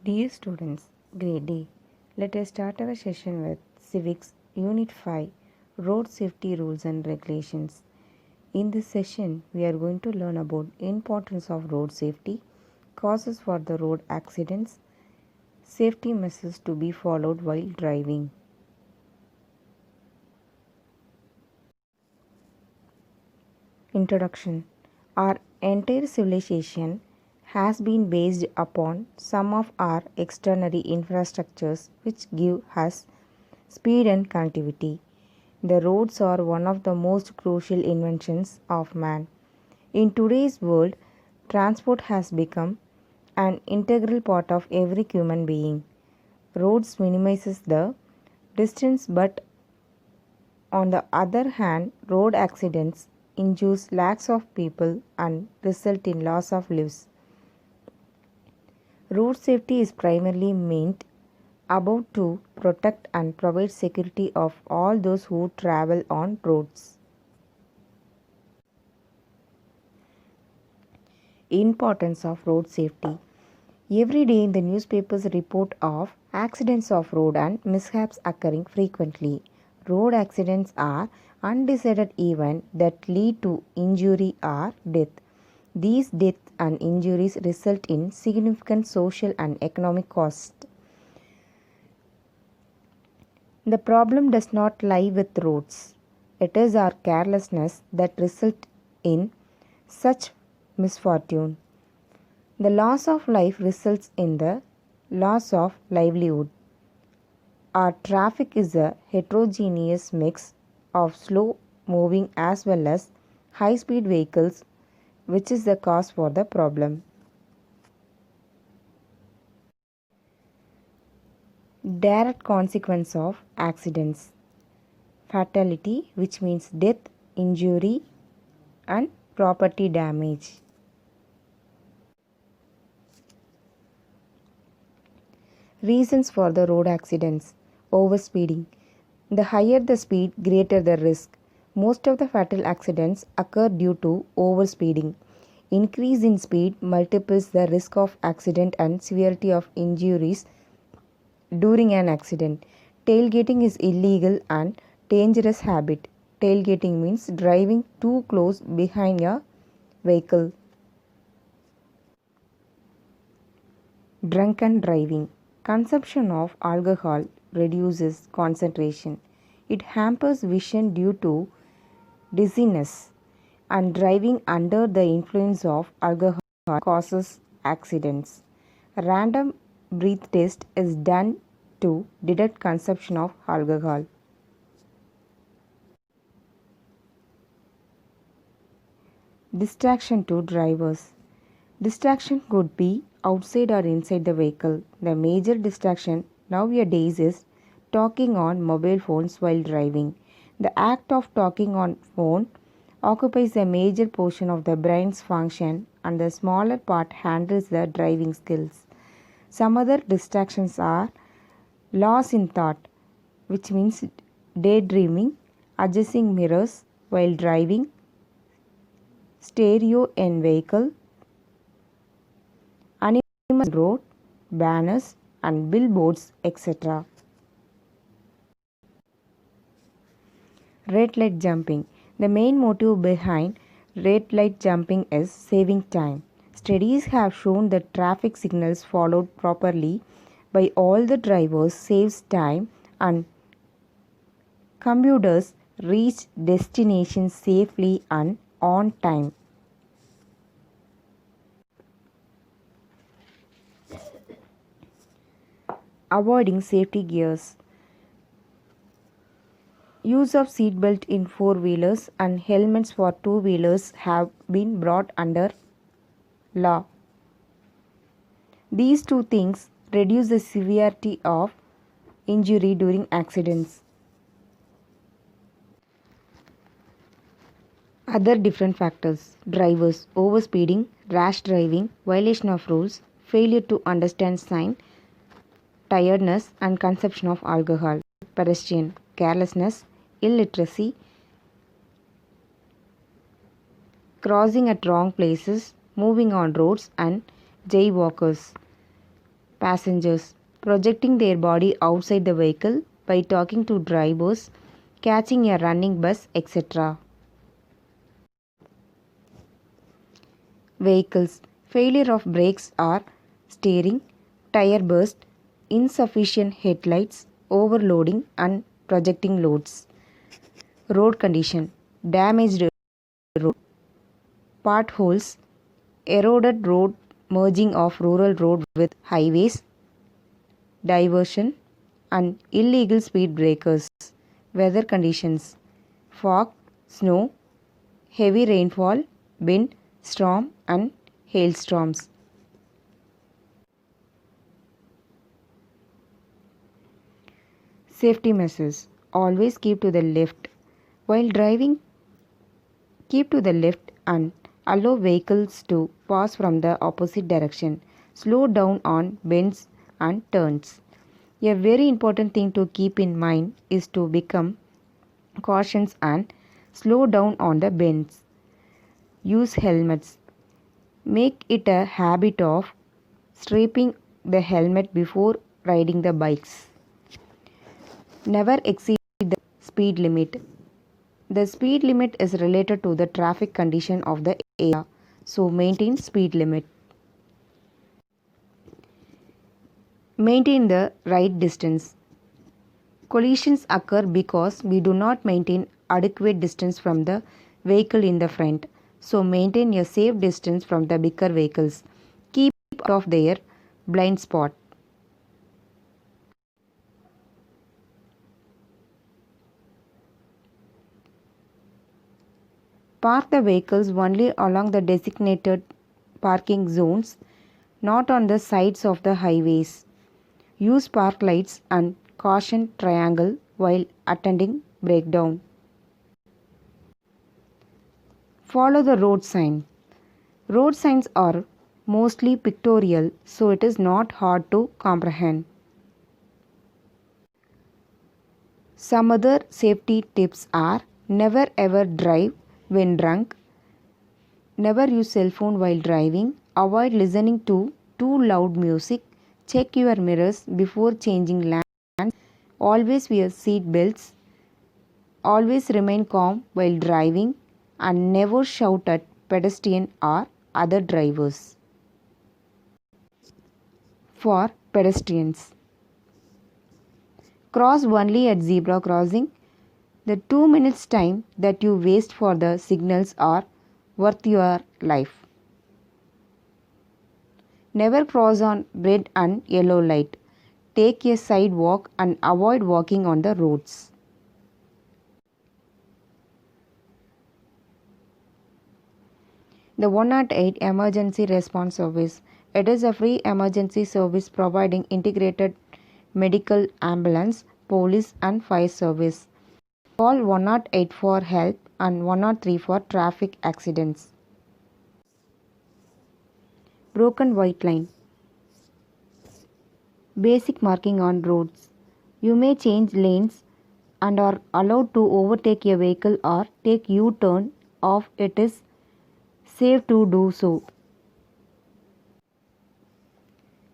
Dear students, great day. Let us start our session with Civics Unit 5 Road Safety Rules and Regulations. In this session, we are going to learn about importance of road safety, causes for the road accidents, safety measures to be followed while driving. Introduction. Our entire civilization has been based upon some of our external infrastructures which give us speed and connectivity. The roads are one of the most crucial inventions of man. In today's world, transport has become an integral part of every human being. Roads minimizes the distance, but on the other hand, road accidents injure lakhs of people and result in loss of lives. Road safety is primarily meant about to protect and provide security of all those who travel on roads. Importance of road safety. Every day in the newspapers report of accidents of road and mishaps occurring frequently. Road accidents are undecided events that lead to injury or death. These deaths and injuries result in significant social and economic costs. The problem does not lie with roads. It is our carelessness that results in such misfortune. The loss of life results in the loss of livelihood. Our traffic is a heterogeneous mix of slow moving as well as high speed vehicles, which is the cause for the problem. Direct consequence of accidents. Fatality, which means death, injury, and property damage. Reasons for the road accidents. Overspeeding. The higher the speed, greater the risk. Most of the fatal accidents occur due to overspeeding. Increase in speed multiples the risk of accident and severity of injuries during an accident. Tailgating is illegal and dangerous habit. Tailgating means driving too close behind a vehicle. Drunken driving. Consumption of alcohol reduces concentration. It hampers vision due to dizziness, and driving under the influence of alcohol causes accidents. A random breath test is done to detect consumption of alcohol. Distraction to drivers. Distraction could be outside or inside the vehicle. The major distraction nowadays is talking on mobile phones while driving. The act of talking on phone occupies a major portion of the brain's function and the smaller part handles the driving skills. Some other distractions are loss in thought, which means daydreaming, adjusting mirrors while driving, stereo in vehicle, animals on road, banners and billboards, etc. Red light jumping. The main motive behind red light jumping is saving time. Studies have shown that traffic signals followed properly by all the drivers saves time and commuters reach destinations safely and on time. Avoiding safety gears. Use of seatbelt in four-wheelers and helmets for two-wheelers have been brought under law. These two things reduce the severity of injury during accidents. Other different factors: drivers, overspeeding, rash driving, violation of rules, failure to understand sign, tiredness and consumption of alcohol. Pedestrian, carelessness, illiteracy, crossing at wrong places, moving on roads and jaywalkers. Passengers projecting their body outside the vehicle by talking to drivers, catching a running bus, etc. Vehicles failure of brakes or steering, tire burst, insufficient headlights, overloading and projecting loads. Road condition damaged road, potholes, eroded road, merging of rural road with highways, diversion, and illegal speed breakers. Weather conditions fog, snow, heavy rainfall, wind, storm, and hailstorms. Safety measures always keep to the left. While driving, keep to the left and allow vehicles to pass from the opposite direction. Slow down on bends and turns. A very important thing to keep in mind is to become cautious and slow down on the bends. Use helmets. Make it a habit of strapping the helmet before riding the bikes. Never exceed the speed limit. The speed limit is related to the traffic condition of the area, so maintain speed limit. Maintain the right distance. Collisions occur because we do not maintain adequate distance from the vehicle in the front, so maintain a safe distance from the bigger vehicles. Keep out of their blind spot. Park the vehicles only along the designated parking zones, not on the sides of the highways. Use park lights and caution triangle while attending breakdown. Follow the road sign. Road signs are mostly pictorial, so it is not hard to comprehend. Some other safety tips are never ever drive when drunk, never use cell phone while driving, avoid listening to too loud music, check your mirrors before changing lanes, always wear seat belts, always remain calm while driving, and never shout at pedestrians or other drivers. For pedestrians, cross only at zebra crossing. The 2 minutes time that you waste for the signals are worth your life. Never cross on red and yellow light. Take a sidewalk and avoid walking on the roads. The 108 Emergency Response Service. It is a free emergency service providing integrated medical, ambulance, police and fire service. Call 108 for help and 103 for traffic accidents. Broken white line. Basic marking on roads. You may change lanes and are allowed to overtake a vehicle or take U-turn if it is safe to do so.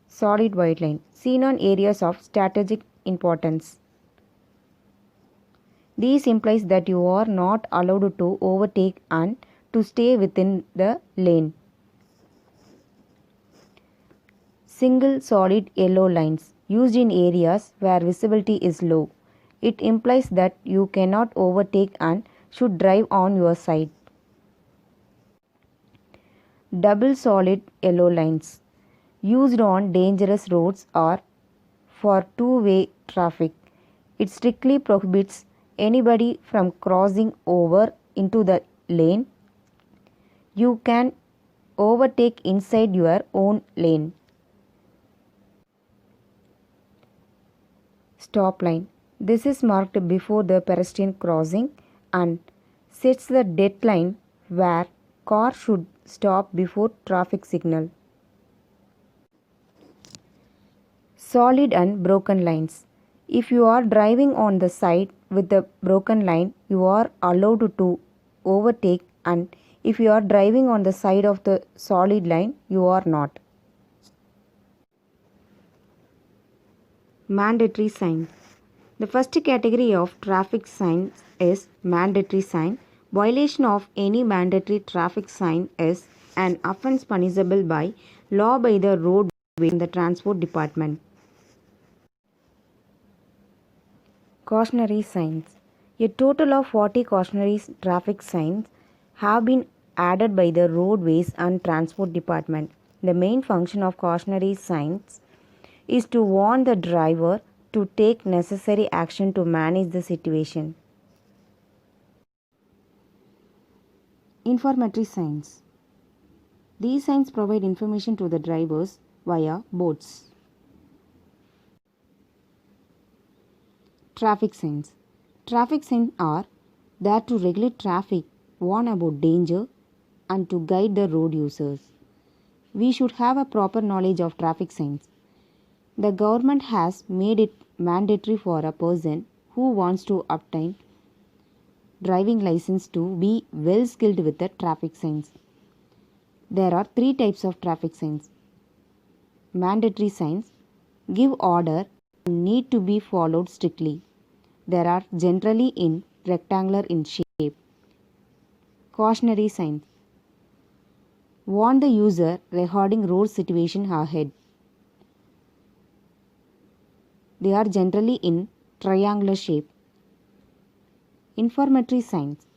Solid white line. Seen on areas of strategic importance. This implies that you are not allowed to overtake and to stay within the lane. Single solid yellow lines used in areas where visibility is low. It implies that you cannot overtake and should drive on your side. Double solid yellow lines used on dangerous roads or for two-way traffic. It strictly prohibits anybody from crossing over into the lane. You can overtake inside your own lane. Stop line. This is marked before the pedestrian crossing and sets the deadline where car should stop before traffic signal. Solid and broken lines. If you are driving on the side with the broken line, you are allowed to overtake, and if you are driving on the side of the solid line, you are not. Mandatory sign. The first category of traffic signs is mandatory sign. Violation of any mandatory traffic sign is an offence punishable by law by the roadway and the transport department. Cautionary signs. A total of 40 cautionary traffic signs have been added by the roadways and transport department. The main function of cautionary signs is to warn the driver to take necessary action to manage the situation. Informatory signs. These signs provide information to the drivers via boards. Traffic signs. Traffic signs are there to regulate traffic, warn about danger, and to guide the road users. We should have a proper knowledge of traffic signs. The government has made it mandatory for a person who wants to obtain driving license to be well skilled with the traffic signs. There are three types of traffic signs. Mandatory signs give order and need to be followed strictly. They are generally in rectangular in shape. Cautionary signs warn the user regarding road situation ahead. They are generally in triangular shape. Informatory signs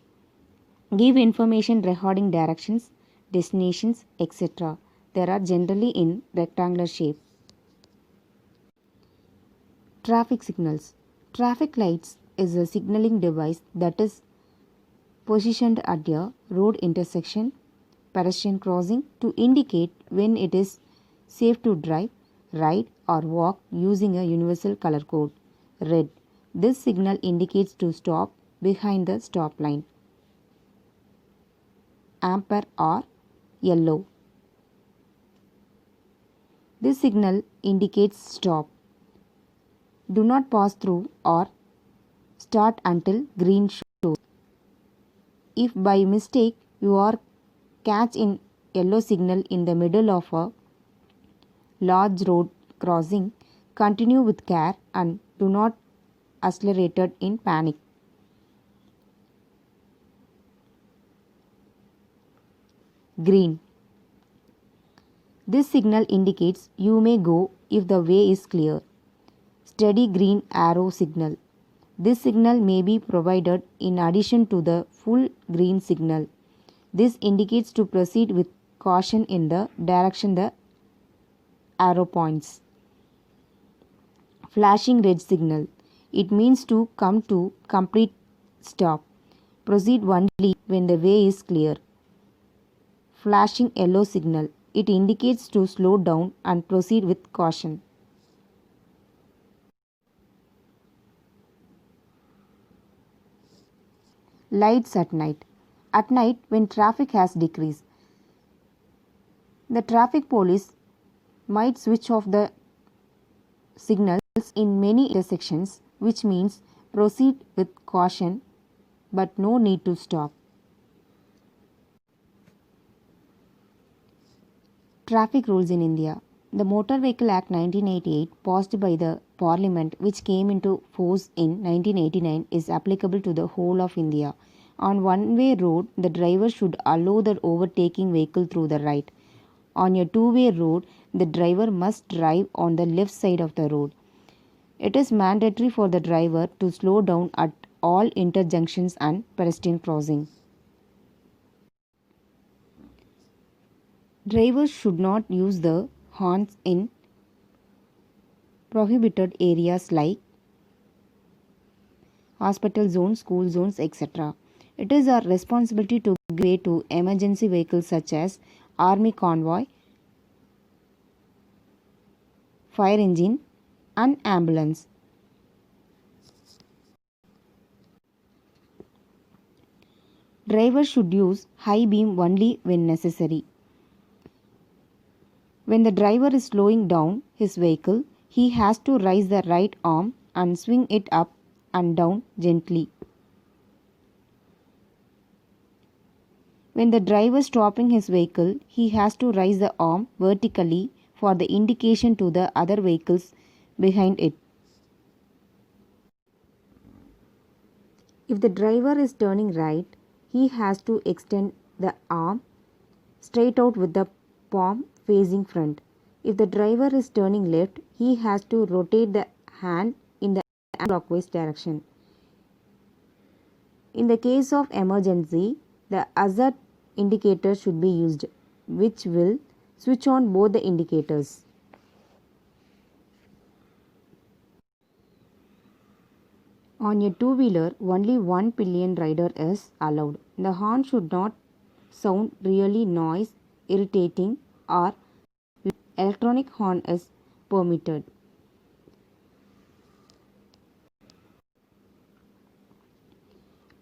give information regarding directions, destinations, etc. They are generally in rectangular shape. Traffic signals. Traffic lights is a signaling device that is positioned at a road intersection, pedestrian crossing to indicate when it is safe to drive, ride or walk using a universal color code, red. This signal indicates to stop behind the stop line. Amber or yellow. This signal indicates stop. Do not pass through or start until green shows. If by mistake you are catch in yellow signal in the middle of a large road crossing, continue with care and do not accelerate in panic. Green. This signal indicates you may go if the way is clear. Steady green arrow signal. This signal may be provided in addition to the full green signal. This indicates to proceed with caution in the direction the arrow points. Flashing red signal. It means to come to complete stop. Proceed only when the way is clear. Flashing yellow signal. It indicates to slow down and proceed with caution. Lights at night. At night, when traffic has decreased, the traffic police might switch off the signals in many intersections, which means proceed with caution but no need to stop. Traffic rules in India. The Motor Vehicle Act 1988, passed by the Parliament, which came into force in 1989, is applicable to the whole of India. On one-way road, the driver should allow the overtaking vehicle through the right. On a two-way road, the driver must drive on the left side of the road. It is mandatory for the driver to slow down at all interjunctions and pedestrian crossing. Drivers should not use the horns in prohibited areas like hospital zones, school zones, etc. It is our responsibility to give way to emergency vehicles such as army convoy, fire engine, and ambulance. Drivers should use high beam only when necessary. When the driver is slowing down his vehicle, he has to raise the right arm and swing it up and down gently. When the driver is stopping his vehicle, he has to raise the arm vertically for the indication to the other vehicles behind it. If the driver is turning right, he has to extend the arm straight out with the palm facing front. If the driver is turning left, he has to rotate the hand in the clockwise direction. In the case of emergency, the hazard indicator should be used, which will switch on both the indicators. On a two-wheeler, only one pillion rider is allowed. The horn should not sound really noise, irritating, or electronic horn is permitted.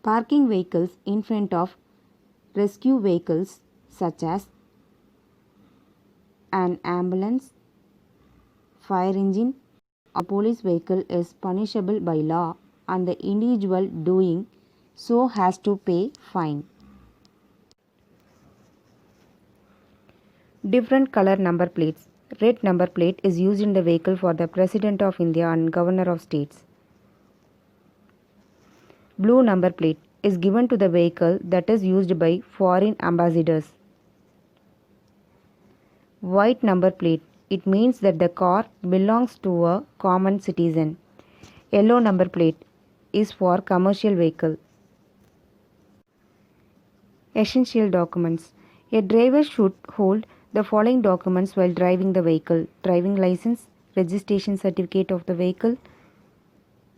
Parking vehicles in front of rescue vehicles such as an ambulance, fire engine, or police vehicle is punishable by law, and the individual doing so has to pay fine. Different color number plates. Red number plate is used in the vehicle for the President of India and Governor of States. Blue number plate is given to the vehicle that is used by foreign ambassadors. White number plate, it means that the car belongs to a common citizen. Yellow number plate is for commercial vehicle. Essential documents. A driver should hold the following documents while driving the vehicle: driving license, registration certificate of the vehicle,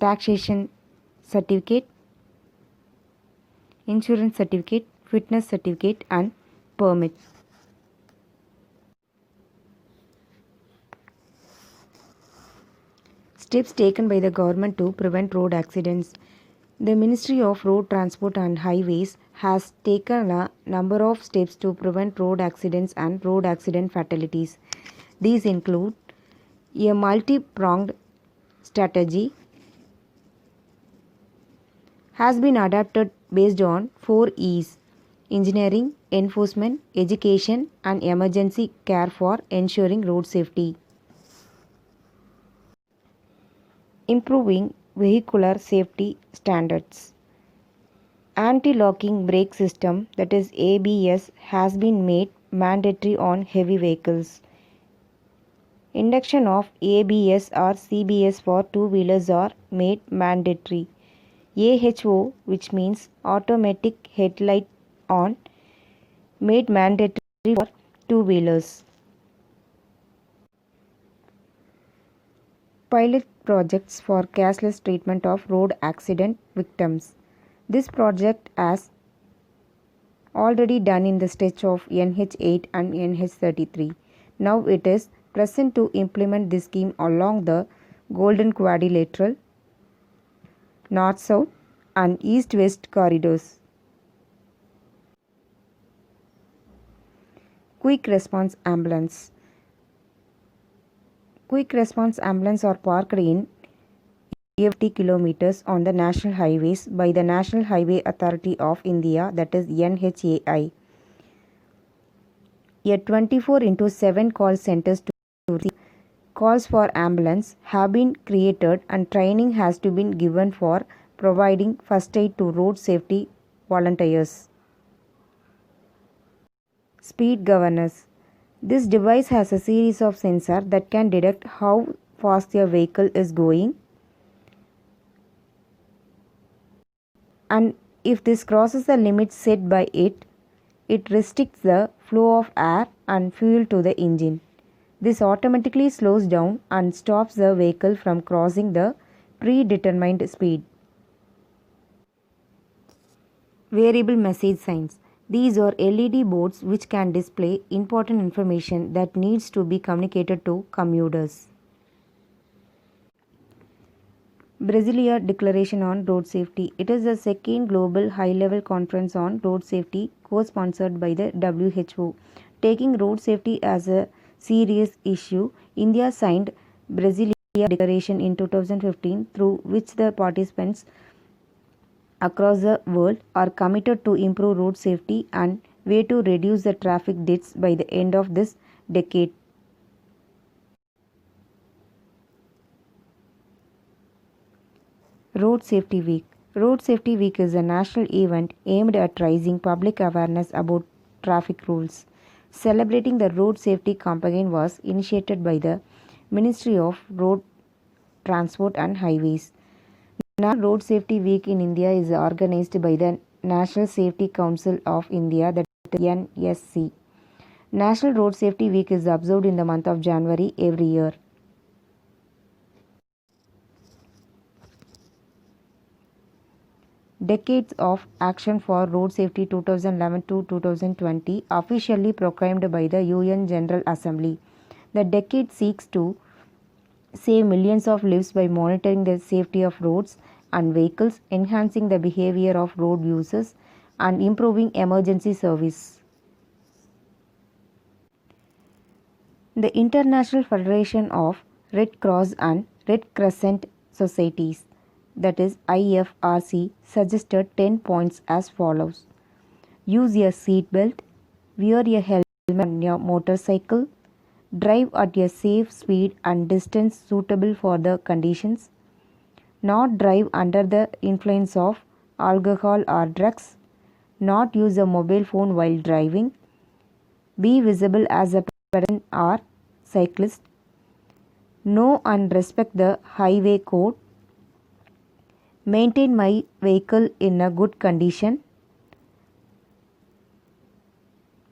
taxation certificate, insurance certificate, fitness certificate, and permit. Steps taken by the government to prevent road accidents. The Ministry of Road Transport and Highways has taken a number of steps to prevent road accidents and road accident fatalities. These include a multi-pronged strategy has been adapted based on 4 E's: engineering, enforcement, education, and emergency care for ensuring road safety. Improving vehicular safety standards. Anti-locking brake system, that is ABS, has been made mandatory on heavy vehicles. Induction of ABS or CBS for two-wheelers are made mandatory. AHO, which means automatic headlight on, made mandatory for two-wheelers. Pilot projects for cashless treatment of road accident victims. This project has already done in the stretch of NH8 and NH33. Now it is present to implement this scheme along the Golden Quadrilateral, North-South and East-West corridors. Quick Response Ambulance. Quick Response Ambulance are parked in 50 kilometers on the national highways by the National Highway Authority of India, that is NHAI. A 24/7 call centers to receive calls for ambulance have been created, and training has to be given for providing first aid to road safety volunteers. Speed governors. This device has a series of sensors that can detect how fast your vehicle is going, and if this crosses the limit set by it, it restricts the flow of air and fuel to the engine. This automatically slows down and stops the vehicle from crossing the predetermined speed. Variable message signs. These are LED boards which can display important information that needs to be communicated to commuters. Brasilia Declaration on Road Safety. It is the second global high-level conference on road safety co-sponsored by the WHO. Taking road safety as a serious issue, India signed Brasilia Declaration in 2015, through which the participants across the world are committed to improve road safety and way to reduce the traffic deaths by the end of this decade. Road Safety Week. Road Safety Week is a national event aimed at raising public awareness about traffic rules. Celebrating the road safety campaign was initiated by the Ministry of Road Transport and Highways. National Road Safety Week in India is organized by the National Safety Council of India, that is NSC. National Road Safety Week is observed in the month of January every year. Decades of Action for Road Safety 2011 to 2020 officially proclaimed by the UN General Assembly. The decade seeks to save millions of lives by monitoring the safety of roads and vehicles, enhancing the behavior of road users, and improving emergency service. The International Federation of Red Cross and Red Crescent Societies, that is IFRC, suggested 10 points as follows: use a seat belt, wear a helmet on your motorcycle, drive at a safe speed and distance suitable for the conditions, not drive under the influence of alcohol or drugs, not use a mobile phone while driving, be visible as a pedestrian or cyclist, know and respect the highway code, maintain my vehicle in a good condition,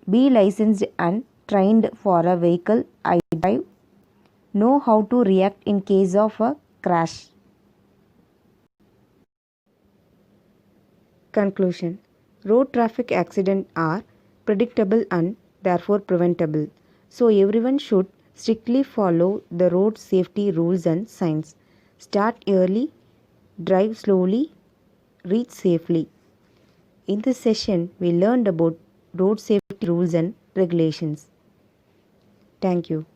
be licensed and trained for a vehicle I drive, know how to react in case of a crash. Conclusion: road traffic accidents are predictable and therefore preventable. So everyone should strictly follow the road safety rules and signs. Start early, drive slowly, reach safely. In this session, we learned about road safety rules and regulations. Thank you.